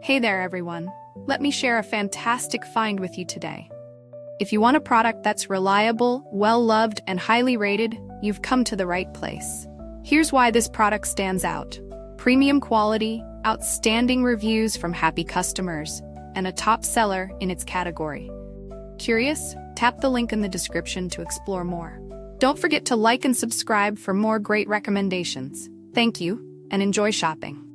Hey there everyone, let me share a fantastic find with you today. If you want a product that's reliable, well-loved, and highly rated, you've come to the right place. Here's why this product stands out. Premium quality, outstanding reviews from happy customers, and a top seller in its category. Curious? Tap the link in the description to explore more. Don't forget to like and subscribe for more great recommendations. Thank you, and enjoy shopping.